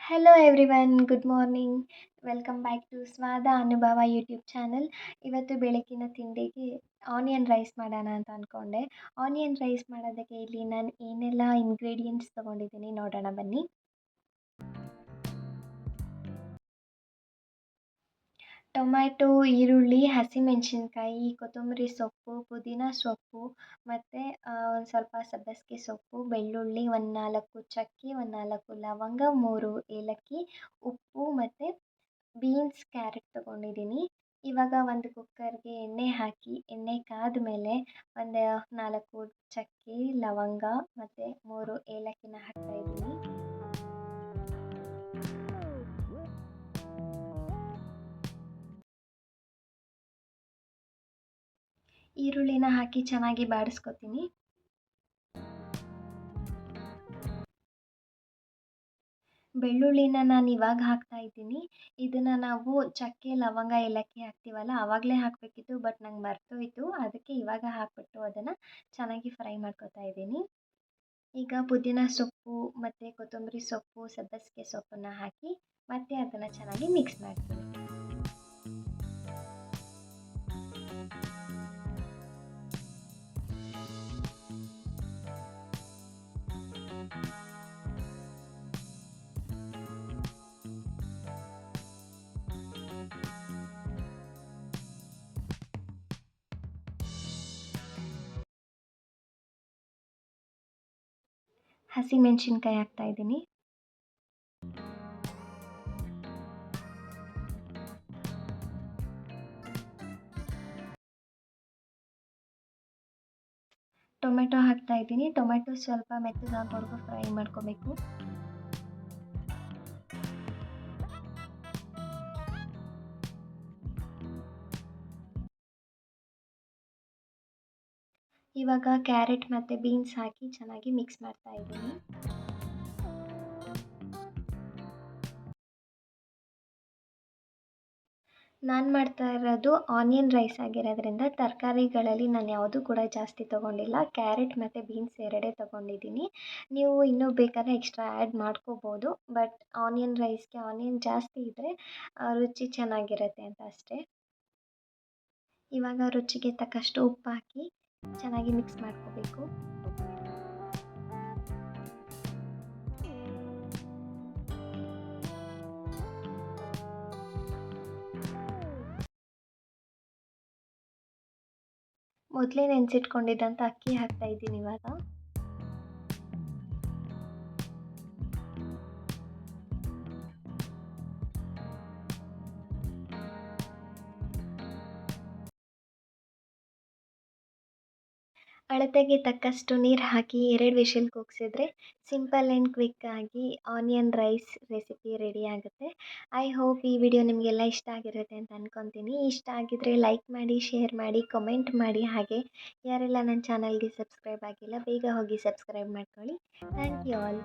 Hello everyone, good morning. Welcome back to Swada Anubhava YouTube channel. ಇವತ್ತು ಬೆಳಗಿನ ತಿಂಡಿಗೆ ಆನಿಯನ್ ರೈಸ್ ಮಾಡೋಣ ಅಂತ ಅಂದ್ಕೊಂಡೆ. ಆನಿಯನ್ ರೈಸ್ ಮಾಡೋದಕ್ಕೆ ಇಲ್ಲಿ ನಾನು ಏನೆಲ್ಲ ಇಂಗ್ರೀಡಿಯೆಂಟ್ಸ್ ತೊಗೊಂಡಿದ್ದೀನಿ ನೋಡೋಣ ಬನ್ನಿ. ಟೊಮ್ಯಾಟೊ, ಈರುಳ್ಳಿ, ಹಸಿಮೆಣಸಿನ್ಕಾಯಿ, ಕೊತ್ತಂಬರಿ ಸೊಪ್ಪು, ಪುದೀನ ಸೊಪ್ಪು ಮತ್ತು ಒಂದು ಸ್ವಲ್ಪ ಸಬ್ಬಸಿಗೆ ಸೊಪ್ಪು, ಬೆಳ್ಳುಳ್ಳಿ, ಒಂದು 4 ಚಕ್ಕೆ, ಒಂದು 4 ಲವಂಗ, 3 ಏಲಕ್ಕಿ, ಉಪ್ಪು ಮತ್ತು ಬೀನ್ಸ್, ಕ್ಯಾರೆಟ್ ತೊಗೊಂಡಿದ್ದೀನಿ. ಇವಾಗ ಒಂದು ಕುಕ್ಕರ್ಗೆ ಎಣ್ಣೆ ಹಾಕಿ ಎಣ್ಣೆ ಕಾದ್ಮೇಲೆ ಒಂದು 4 ಚಕ್ಕೆ, ಲವಂಗ ಮತ್ತು 3 ಏಲಕ್ಕಿನ ಹಾಕ್ತಾಯಿದ್ದೀನಿ. ಈರುಳ್ಳಿನ ಹಾಕಿ ಚೆನ್ನಾಗಿ ಬಾಡಿಸ್ಕೊತೀನಿ. ಬೆಳ್ಳುಳ್ಳಿನ ನಾನು ಇವಾಗ ಹಾಕ್ತಾ ಇದ್ದೀನಿ. ಇದನ್ನು ನಾವು ಚಕ್ಕೆ, ಲವಂಗ, ಏಲಕ್ಕಿ ಹಾಕ್ತೀವಲ್ಲ ಆವಾಗಲೇ ಹಾಕಬೇಕಿತ್ತು, ಬಟ್ ನಂಗೆ ಮರ್ತೋಯಿತು. ಅದಕ್ಕೆ ಇವಾಗ ಹಾಕಿಬಿಟ್ಟು ಅದನ್ನು ಚೆನ್ನಾಗಿ ಫ್ರೈ ಮಾಡ್ಕೊತಾ ಇದ್ದೀನಿ. ಈಗ ಪುದೀನ ಸೊಪ್ಪು ಮತ್ತು ಕೊತ್ತಂಬರಿ ಸೊಪ್ಪು, ಸಬ್ಬಸಿಗೆ ಸೊಪ್ಪನ್ನು ಹಾಕಿ ಮತ್ತೆ ಅದನ್ನು ಚೆನ್ನಾಗಿ ಮಿಕ್ಸ್ ಮಾಡ್ತೀನಿ. ಹಸಿಮೆಣಸಿನ್ಕಾಯಿ ಹಾಕ್ತಾಯಿದ್ದೀನಿ. ಟೊಮೆಟೊ ಹಾಕ್ತಾಯಿದ್ದೀನಿ. ಟೊಮೆಟೊ ಸ್ವಲ್ಪ ಮೆತ್ತಗಾಗೋವರೆಗೂ ಫ್ರೈ ಮಾಡ್ಕೋಬೇಕು. ಇವಾಗ ಕ್ಯಾರೆಟ್ ಮತ್ತು ಬೀನ್ಸ್ ಹಾಕಿ ಚೆನ್ನಾಗಿ ಮಿಕ್ಸ್ ಮಾಡ್ತಾ ಇದ್ದೀನಿ. ನಾನು ಮಾಡ್ತಾ ಇರೋದು ಆನಿಯನ್ ರೈಸ್ ಆಗಿರೋದ್ರಿಂದ ತರಕಾರಿಗಳಲ್ಲಿ ನಾನು ಯಾವುದೂ ಕೂಡ ಜಾಸ್ತಿ ತೊಗೊಂಡಿಲ್ಲ. ಕ್ಯಾರೆಟ್ ಮತ್ತು ಬೀನ್ಸ್ ಎರಡೇ ತೊಗೊಂಡಿದ್ದೀನಿ. ನೀವು ಇನ್ನೂ ಬೇಕಾದ್ರೆ ಎಕ್ಸ್ಟ್ರಾ ಆ್ಯಡ್ ಮಾಡ್ಕೋಬೋದು, ಬಟ್ ಆನಿಯನ್ ರೈಸ್ಗೆ ಆನಿಯನ್ ಜಾಸ್ತಿ ಇದ್ದರೆ ರುಚಿ ಚೆನ್ನಾಗಿರುತ್ತೆ ಅಂತ ಅಷ್ಟೇ. ಇವಾಗ ರುಚಿಗೆ ತಕ್ಕಷ್ಟು ಉಪ್ಪು ಹಾಕಿ ಚೆನ್ನಾಗಿ ಮಿಕ್ಸ್ ಮಾಡ್ಕೋಬೇಕು. ಮೊದಲೇ ನೆನೆಸಿಟ್ಕೊಂಡಿದ್ದಂಥ ಅಕ್ಕಿ ಹಾಕ್ತಾಯಿದ್ದೀನಿ ಇವಾಗ. ಅಳತೆಗೆ ತಕ್ಕಷ್ಟು ನೀರು ಹಾಕಿ 2 ವಿಷಲ್ ಕೂಗಿಸಿದ್ರೆ ಸಿಂಪಲ್ ಆ್ಯಂಡ್ ಕ್ವಿಕ್ ಆಗಿ ಆನಿಯನ್ ರೈಸ್ ರೆಸಿಪಿ ರೆಡಿ ಆಗುತ್ತೆ. ಐ ಹೋಪ್ ಈ ವಿಡಿಯೋ ನಿಮಗೆಲ್ಲ ಇಷ್ಟ ಆಗಿರುತ್ತೆ ಅಂತ ಅಂದ್ಕೊತೀನಿ. ಇಷ್ಟ ಆಗಿದ್ದರೆ ಲೈಕ್ ಮಾಡಿ, ಶೇರ್ ಮಾಡಿ, ಕಮೆಂಟ್ ಮಾಡಿ. ಹಾಗೆ ಯಾರೆಲ್ಲ ನನ್ನ ಚಾನಲ್ಗೆ ಸಬ್ಸ್ಕ್ರೈಬ್ ಆಗಿಲ್ಲ ಬೇಗ ಹೋಗಿ ಸಬ್ಸ್ಕ್ರೈಬ್ ಮಾಡ್ಕೊಳ್ಳಿ. Thank you all.